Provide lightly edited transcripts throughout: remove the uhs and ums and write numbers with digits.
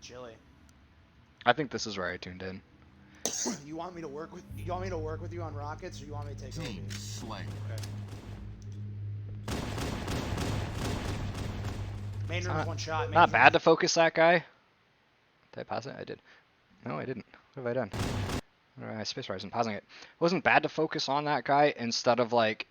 chilly. I think this is where I tuned in. You want me to work with you on rockets, or you want me to take Team OB? slain. Okay. Main room's one shot. Not bad to focus that guy. Did I pause it? I did. No, I didn't. What have I done? I spacebar isn't pausing it. It wasn't bad to focus on that guy instead of like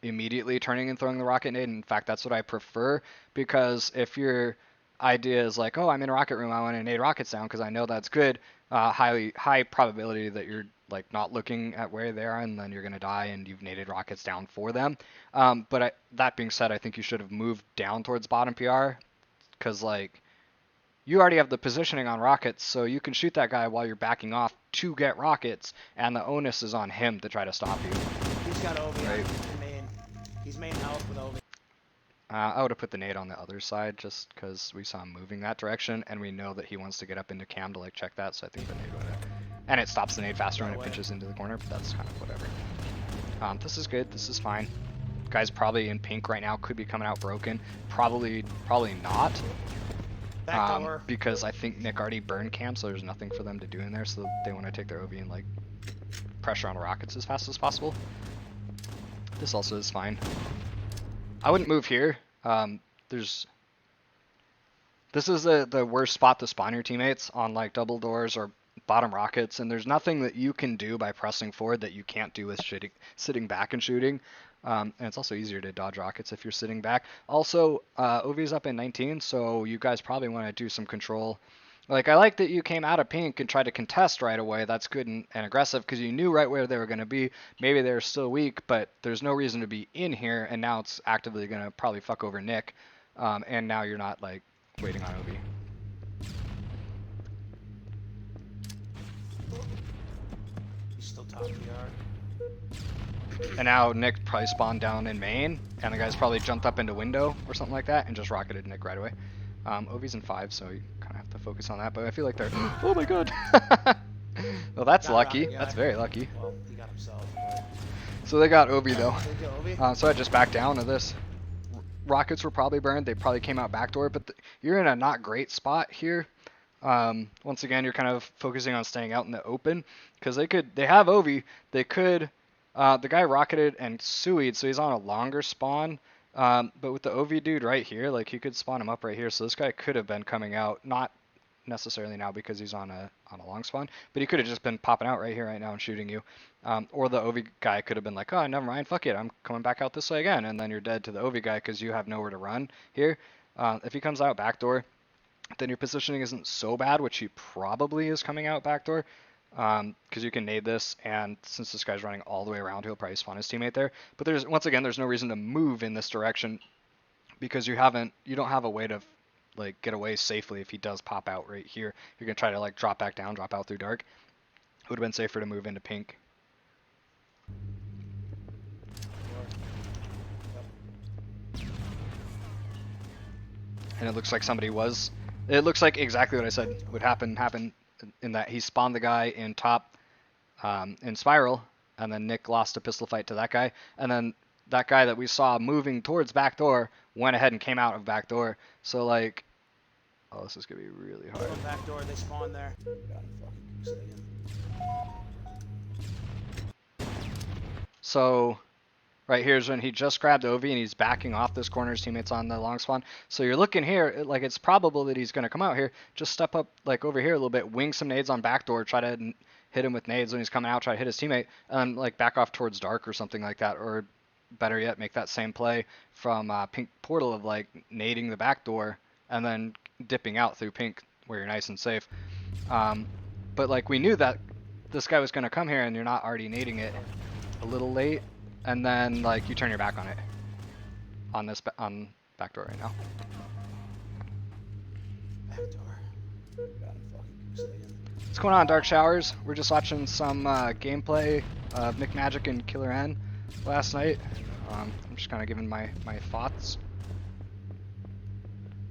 immediately turning and throwing the rocket nade. In fact, that's what I prefer, because if your idea is like, oh, I'm in a rocket room, I want to nade rockets down because I know that's good, high probability that you're like not looking at where they are, and then you're gonna die and you've naded rockets down for them. That being said, I think you should have moved down towards bottom PR, because like you already have the positioning on rockets, so you can shoot that guy while you're backing off to get rockets, and the onus is on him to try to stop you. He's got OB in main. He's main health with OB. I would have put the nade on the other side just because we saw him moving that direction, and we know that he wants to get up into cam to like check that, so I think the nade would have. And it stops the nade faster when it pinches into the corner, but that's kind of whatever. This is good. This is fine. Guy's probably in pink right now. Could be coming out broken. Probably not. Because I think Nick already burned cam, so there's nothing for them to do in there, so they want to take their OV and like pressure on rockets as fast as possible. This also is fine. I wouldn't move here. This is the worst spot to spawn your teammates on like double doors or bottom rockets, and there's nothing that you can do by pressing forward that you can't do with sitting back and shooting. And it's also easier to dodge rockets if you're sitting back. Also, OV's up in 19, so you guys probably want to do some control. Like, I like that you came out of pink and tried to contest right away. That's good and aggressive, because you knew right where they were going to be. Maybe they're still weak, but there's no reason to be in here, and now it's actively going to probably fuck over Nick. And now you're not, like, waiting on OV. He's still top PR. And now Nick probably spawned down in main, and the guy's probably jumped up into window or something like that and just rocketed Nick right away. OV's in 5, so you kind of have to focus on that, but I feel like they're... Oh my god! Well, that's lucky. That's very lucky. Well, he got himself. But... So they got OV though. They got OV? So I just backed down to this. Rockets were probably burned. They probably came out backdoor, but you're in a not great spot here. Once again, you're kind of focusing on staying out in the open, because they have OV. They could... the guy rocketed and suied, so he's on a longer spawn. But with the OV dude right here, like, you could spawn him up right here, so this guy could have been coming out, not necessarily now because he's on a long spawn, but he could have just been popping out right here right now and shooting you. Or the OV guy could have been like, oh, never mind, fuck it, I'm coming back out this way again, and then you're dead to the OV guy because you have nowhere to run here. If he comes out backdoor, then your positioning isn't so bad, which he probably is coming out backdoor. Because you can nade this, and since this guy's running all the way around, he'll probably spawn his teammate there. But there's no reason to move in this direction, because you don't have a way to like get away safely if he does pop out right here. You're gonna try to like drop back down, drop out through dark. It would have been safer to move into pink. And it looks like it looks like exactly what I said would happen in that he spawned the guy in top in spiral, and then Nick lost a pistol fight to that guy, and then that guy that we saw moving towards backdoor went ahead and came out of backdoor. So like, oh, this is gonna be really hard. Backdoor, they spawned there. So right here is when he just grabbed OV and he's backing off this corner. His teammates on the long spawn. So you're looking here, like, it's probable that he's going to come out here. Just step up like over here a little bit, wing some nades on backdoor, try to hit him with nades when he's coming out, try to hit his teammate, and like back off towards dark or something like that. Or better yet, make that same play from pink portal of like nading the backdoor and then dipping out through pink where you're nice and safe. But like, we knew that this guy was going to come here, and you're not already nading it a little late. And then, like, you turn your back on it. On backdoor right now. What's going on, Dark Showers? We're just watching some gameplay of McMagic and Killer N last night. I'm just kind of giving my thoughts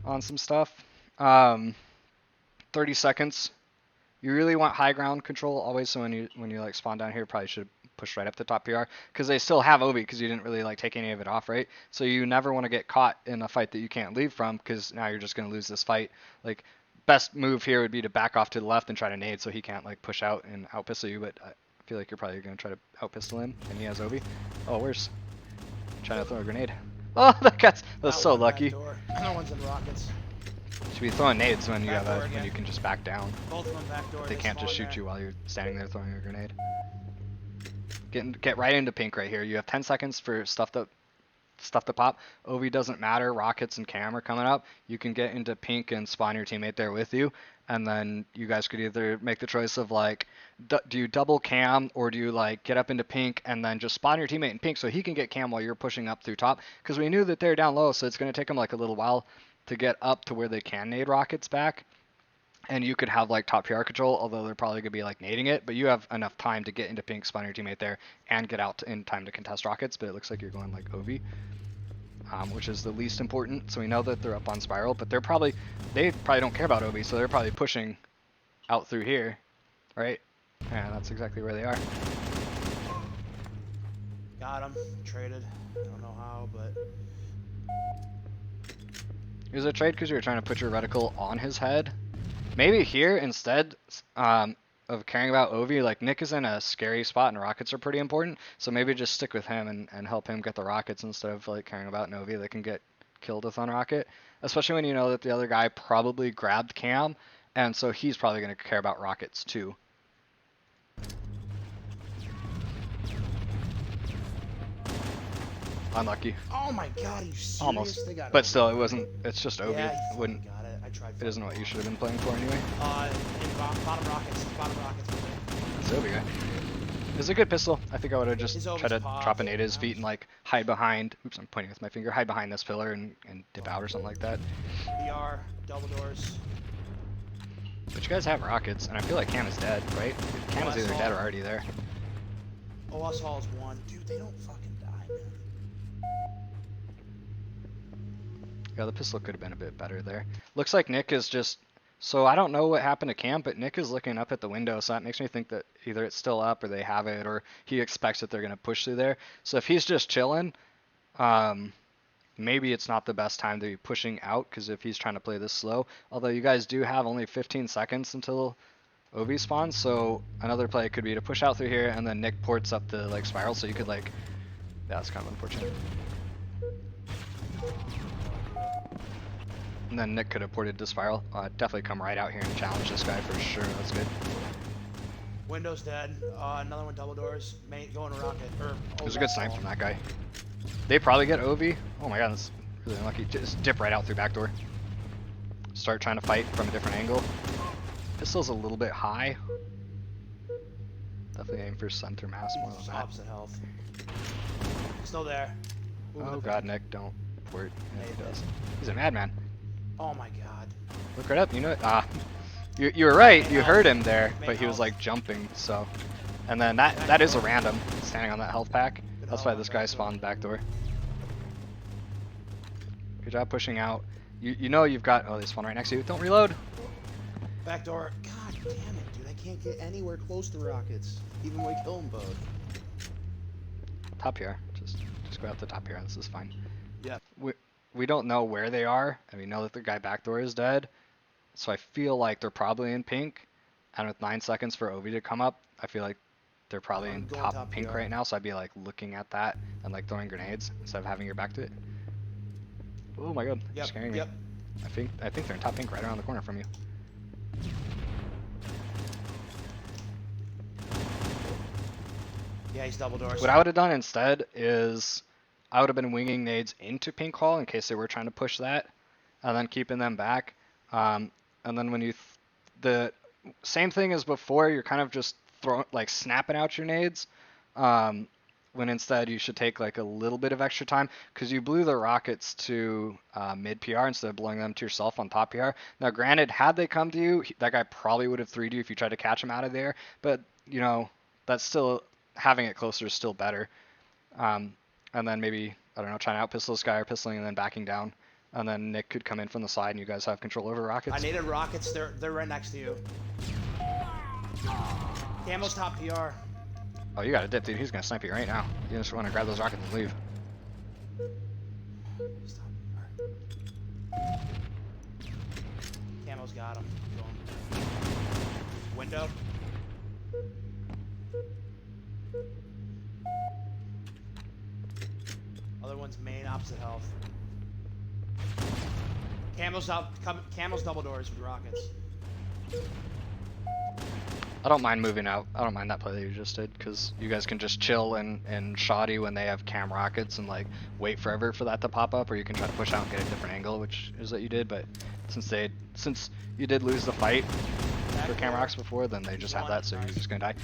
on some stuff. 30 seconds. You really want high ground control always, so when you like spawn down here, probably should push right up to top PR, because they still have OB, because you didn't really like take any of it off, right? So you never want to get caught in a fight that you can't leave from, because now you're just going to lose this fight. Like, best move here would be to back off to the left and try to nade so he can't like push out and out pistol you. But I feel like you're probably gonna try to out pistol him, and he has Obi. Oh, where's trying to throw a grenade? Oh, that's so lucky. No one's in rockets. Should be throwing nades when you Back have door when again. you can just back down. Both of them back door. They can't just shoot you while you're standing there throwing a grenade. Get right into pink right here. You have 10 seconds for stuff to pop. OV doesn't matter. Rockets and cam are coming up. You can get into pink and spawn your teammate there with you, and then you guys could either make the choice of like, do you double cam, or do you like get up into pink and then just spawn your teammate in pink so he can get cam while you're pushing up through top? Because we knew that they're down low, so it's going to take them like a little while to get up to where they can nade rockets back. And you could have like top PR control, although they're probably gonna be like nading it, but you have enough time to get into pink, spawn your teammate there, and get out in time to contest rockets. But it looks like you're going like OV, which is the least important. So we know that they're up on spiral, but they probably don't care about OV, so they're probably pushing out through here, right? And that's exactly where they are. Got him. Traded. I don't know how, but It was a trade because you were trying to put your reticle on his head. Maybe here instead of caring about Ovi, like Nick is in a scary spot and rockets are pretty important, so maybe just stick with him and help him get the rockets instead of like caring about Novi that can get killed with on rocket, especially when you know that the other guy probably grabbed cam, and so he's probably going to care about rockets too. Unlucky. oh my god, are you serious? Almost. They got But Ovi. still, it wasn't. It's just Ovi. Yeah, It wouldn't. got it. I tried. It isn't what you should have been playing for anyway. Bottom rockets. Bottom rockets. It's Ovi guy. It's a good pistol. I think I would have just His tried Ovi's to popped. drop a nade at his feet and like hide behind. Oops, I'm pointing with my finger. Hide behind this pillar and dip out or something like that. BR, double doors. But you guys have rockets, and I feel like Cam is dead, right? Cam is either dead or already there. OS Hall is one. Dude, they don't fucking die, man. Yeah, the pistol could have been a bit better there. Looks like Nick is just... So I don't know what happened to Cam, but Nick is looking up at the window, so that makes me think that either it's still up or they have it, or he expects that they're going to push through there. So if he's just chilling, maybe it's not the best time to be pushing out, because if he's trying to play this slow, although you guys do have only 15 seconds until OV spawns, so another play could be to push out through here, and then Nick ports up the like spiral, so you could like... Yeah, that's kind of unfortunate. And then Nick could have ported to spiral. Definitely come right out here and challenge this guy for sure. That's good. Windows dead. Another one double doors. Going to rocket. It was a good snipe from that guy. They probably get OV. Oh my god, that's really unlucky. Just dip right out through back door. Start trying to fight from a different angle. Pistol's a little bit high. Definitely aim for center mass more than that. Opposite health. Still there. Moving Oh the god, pin. Nick, don't port. Yeah, he Made does. it. He's a madman. Oh my god. Look right up, you know it. You were right, you heard him there, but he was like jumping, so. And then that is a random, standing on that health pack. That's why this guy spawned backdoor. Good job pushing out. You know you've got, oh, they spawn right next to you. Don't reload. Back door. God damn it, dude. I can't get anywhere close to rockets. Even when we kill them both. Top here, just go out the top here, this is fine. Yep. We don't know where they are, and we know that the guy backdoor is dead. So I feel like they're probably in pink. And with 9 seconds for Ovi to come up, I feel like they're probably in Going top top pink PR. right now. So I'd be like looking at that and like throwing grenades instead of having your back to it. Oh my god, you're Yep. scaring me. Yep. I think they're in top pink right around the corner from you. Yeah, he's double doors. What I would have done instead is I would have been winging nades into pink hall in case they were trying to push that, and then keeping them back. And then when you the same thing as before, you're kind of just snapping out your nades. When instead you should take like a little bit of extra time because you blew the rockets to mid PR instead of blowing them to yourself on top PR. Now, granted, had they come to you, that guy probably would have 3'd you if you tried to catch him out of there. But you know, that's still having it closer is still better. And then maybe I don't know, trying to out pistol this guy or pistoling and then backing down. And then Nick could come in from the side and you guys have control over rockets. I needed rockets. They're right next to you. Camo's top PR. Oh, you got a dip, dude. He's gonna snipe you right now. You just want to grab those rockets and leave. Camo's Camel's got him. Window. Other one's main, opposite health. Camel's out. Camel's double doors with rockets. I don't mind moving out. I don't mind that play that you just did, because you guys can just chill and shoddy when they have cam rockets and like wait forever for that to pop up, or you can try to push out and get a different angle, which is what you did. But since you did lose the fight for cam rocks before, then they just have that, so you're just gonna die.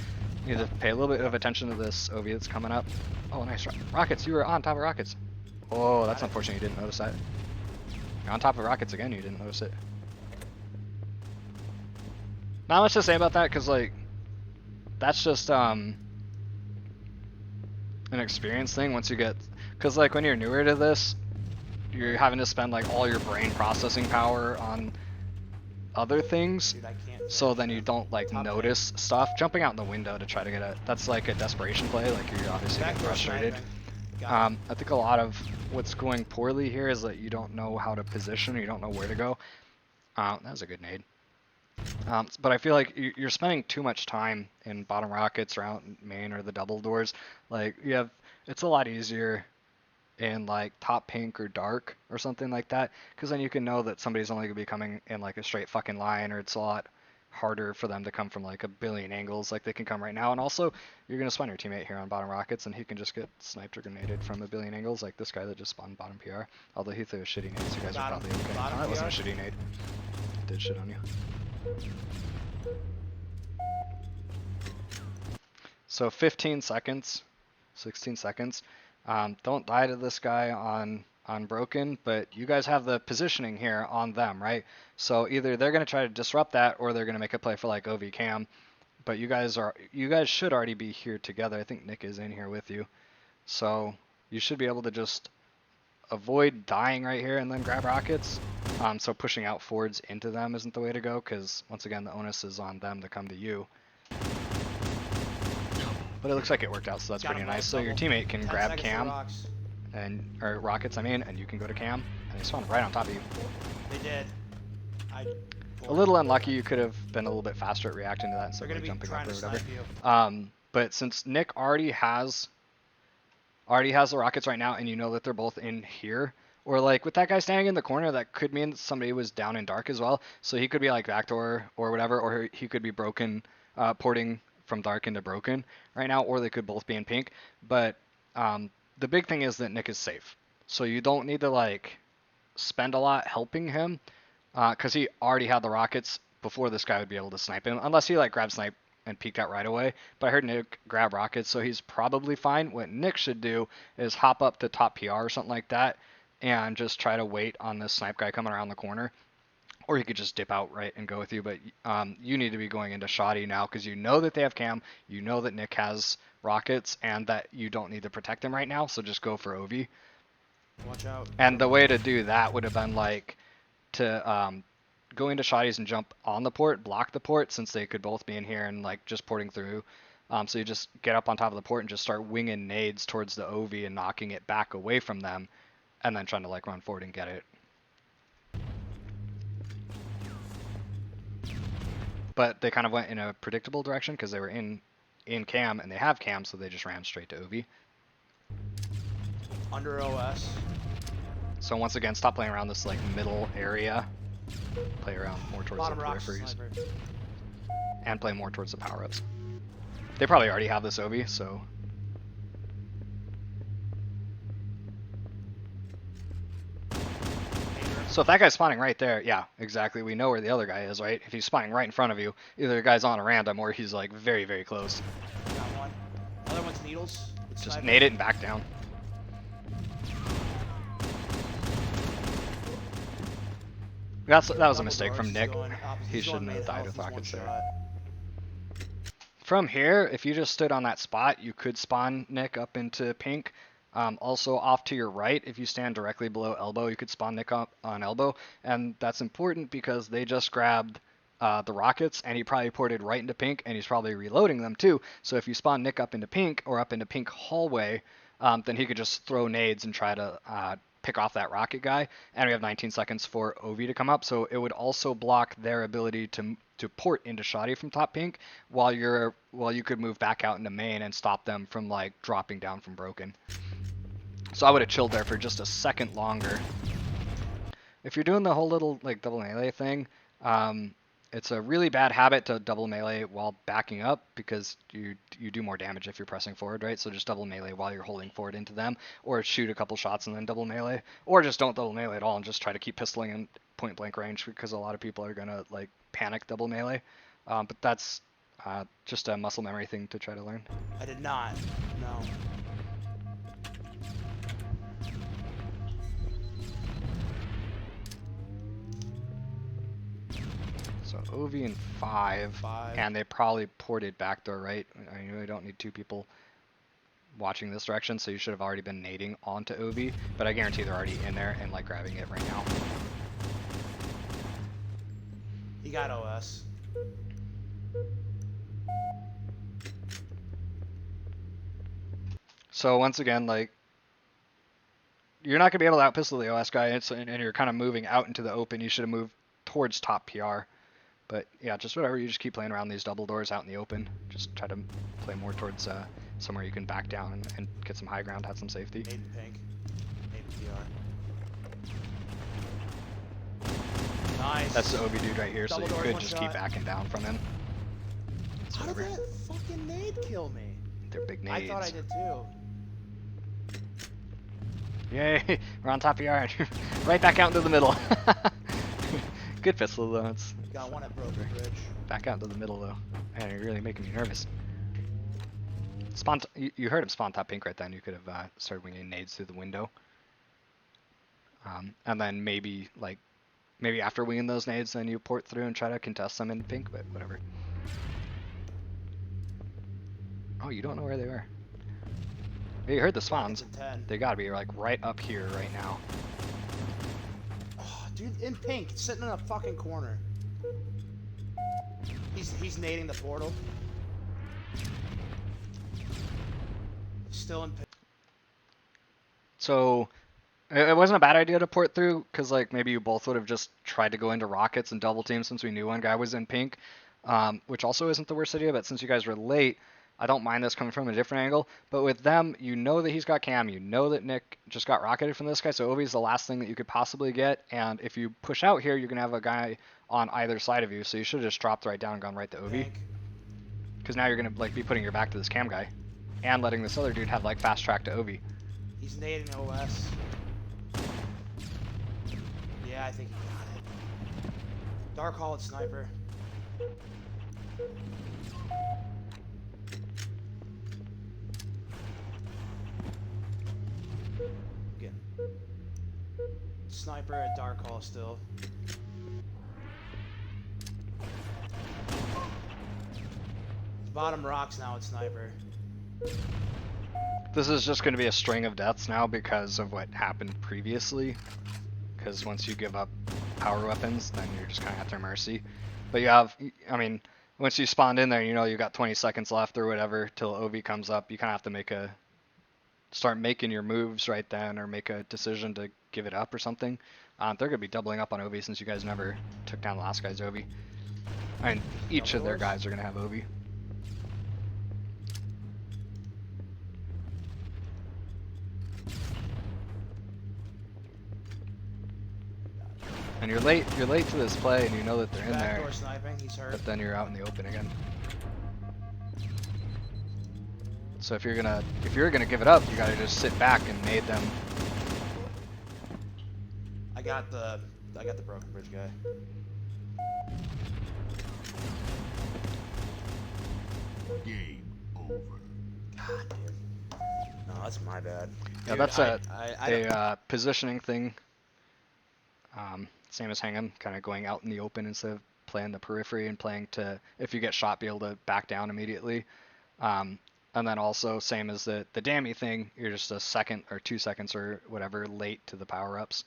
You need to pay a little bit of attention to this OV that's coming up. Oh, nice rockets! You were on top of rockets. Oh, that's unfortunate. You didn't notice that. You're on top of rockets again. You didn't notice it. Not much to say about that, because like that's just an experience thing. Once you get, because like when you're newer to this, you're having to spend like all your brain processing power on other things. Dude, I can't. So then you don't like notice stuff. Jumping out the window to try to get that's like a desperation play. Like you're obviously getting frustrated. I think a lot of what's going poorly here is that you don't know how to position, or you don't know where to go. That was a good nade. But I feel like you're spending too much time in bottom rockets or out in main or the double doors. Like it's a lot easier in like top pink or dark or something like that, because then you can know that somebody's only gonna be coming in like a straight fucking line, or it's a lot harder for them to come from like a billion angles like they can come right now. And also you're gonna spawn your teammate here on bottom rockets, and he can just get sniped or grenaded from a billion angles, like this guy that just spawned bottom PR. Although he threw a shitty nade, so you guys are probably okay. No, that wasn't a shitty nade. It did shit on you. So 15 seconds, 16 seconds. Don't die to this guy on broken, but you guys have the positioning here on them, right? So either they're gonna try to disrupt that, or they're gonna make a play for like OV cam. But you guys should already be here together. I think Nick is in here with you, so you should be able to just avoid dying right here and then grab rockets. So pushing out forwards into them isn't the way to go, because once again the onus is on them to come to you. But it looks like it worked out, so that's pretty nice. So your teammate can grab cam or rockets, and you can go to cam, and they spawn right on top of you. They did. A little unlucky. You could have been a little bit faster at reacting to that instead of jumping up or whatever. But since Nick already has the rockets right now, and you know that they're both in here, or like with that guy standing in the corner, that could mean that somebody was down in dark as well. So he could be like backdoor or whatever, or he could be broken, porting from dark into broken right now, or they could both be in pink. But the big thing is that Nick is safe, so you don't need to like spend a lot helping him, because he already had the rockets before this guy would be able to snipe him, unless he like grab snipe and peeked out right away. But I heard Nick grab rockets, so he's probably fine. What Nick should do is hop up to top PR or something like that, and just try to wait on this snipe guy coming around the corner. Or he could just dip out right and go with you, but you need to be going into shoddy now, because you know that they have cam, you know that Nick has rockets, and that you don't need to protect him right now, so just go for OV. Watch out. And the way to do that would have been like to go into shoddies and jump on the port, block the port, since they could both be in here and like just porting through. So you just get up on top of the port and just start winging nades towards the OV and knocking it back away from them, and then trying to like run forward and get it. But they kind of went in a predictable direction, because they were in cam, and they have cam, so they just ran straight to OV. Under OS. So once again, stop playing around this like middle area. Play around more towards Bottom the rocks, peripheries. sniper. And play more towards the power-ups. They probably already have this OV, so... So if that guy's spawning right there, yeah, exactly. We know where the other guy is, right? If he's spawning right in front of you, either the guy's on a random, or he's like very, very close. Got one. Other one's needles. Just nade it and back down. That was a mistake from Nick. He shouldn't have died with rockets there. From here, if you just stood on that spot, you could spawn Nick up into pink. Also off to your right, if you stand directly below elbow, you could spawn Nick up on elbow. And that's important because they just grabbed the rockets, and he probably ported right into pink, and he's probably reloading them too. So if you spawn Nick up into pink, or up into pink hallway, then he could just throw nades and try to pick off that rocket guy, and we have 19 seconds for OV to come up, so it would also block their ability to port into Shoddy from top pink, while you could move back out into main and stop them from like dropping down from broken. So I would have chilled there for just a second longer. If you're doing the whole little like double melee thing, it's a really bad habit to double melee while backing up, because you do more damage if you're pressing forward, right? So just double melee while you're holding forward into them, or shoot a couple shots and then double melee, or just don't double melee at all and just try to keep pistoling in point blank range, because a lot of people are gonna like panic double melee. But that's just a muscle memory thing to try to learn. I did not. No. So OV in 5, and they probably ported backdoor, right? I mean, we don't need 2 people watching this direction, so you should have already been nading onto OV, but I guarantee they're already in there and like grabbing it right now. He got OS. So once again, like, you're not gonna be able to out pistol the OS guy, and you're kind of moving out into the open. You should have moved towards top PR. But yeah, just whatever, you just keep playing around these double doors out in the open. Just try to play more towards somewhere you can back down and get some high ground, have some safety. Nade in pink. Nade in PR. Nice. That's the OV dude right here, Double so you doors, could one just shot. keep backing down from him. So How did whatever. that fucking nade kill me? They're big nades. I thought I did too. Yay, we're on top PR. Right back out into the middle. Good pistol though. It's Got one at Broken Bridge. back out into the middle though. Man, you're really making me nervous. You heard him spawn top pink right then. You could have started winging nades through the window. And then maybe after winging those nades, then you port through and try to contest them in pink, but whatever. Oh, you don't know where they were. You heard the spawns. It's a 10. They gotta be like right up here right now. Oh, dude, in pink, sitting in a fucking corner. He's nading the portal. Still in pink. So it wasn't a bad idea to port through, because like maybe you both would have just tried to go into rockets and double team, since we knew one guy was in pink, which also isn't the worst idea. But since you guys were late, I don't mind this coming from a different angle. But with them, you know that he's got cam, you know that Nick just got rocketed from this guy, so Ovi's the last thing that you could possibly get. And if you push out here, you're gonna have a guy on either side of you, so you should have just dropped right down and gone right to Ovi, Pink. because now you're gonna like be putting your back to this cam guy and letting this other dude have like fast track to Ovi. He's nading OS. Yeah, I think he got it. Dark Hall at sniper. Again. Sniper at Dark Hall still. Bottom rocks now at sniper. This is just going to be a string of deaths now because of what happened previously. Because once you give up power weapons, then you're just kind of at their mercy. But you have, I mean, once you spawned in there, you know you got 20 seconds left or whatever till OV comes up. You kind of have to start making your moves right then, or make a decision to give it up or something. They're going to be doubling up on OV since you guys never took down the last guy's OV. I mean, each of their guys are going to have OV. And you're late to this play, and you know that they're in there. Backdoor sniping, he's hurt. But then you're out in the open again. So if you're gonna give it up, you gotta just sit back and nade them. I got the Broken Bridge guy. Game over. God, dude. No, that's my bad. Yeah, Dude, that's I don't- a positioning thing. Same as Hang'em, kind of going out in the open instead of playing the periphery and playing to, if you get shot, be able to back down immediately. And then also same as the Dammy thing, you're just a second or 2 seconds or whatever late to the power ups.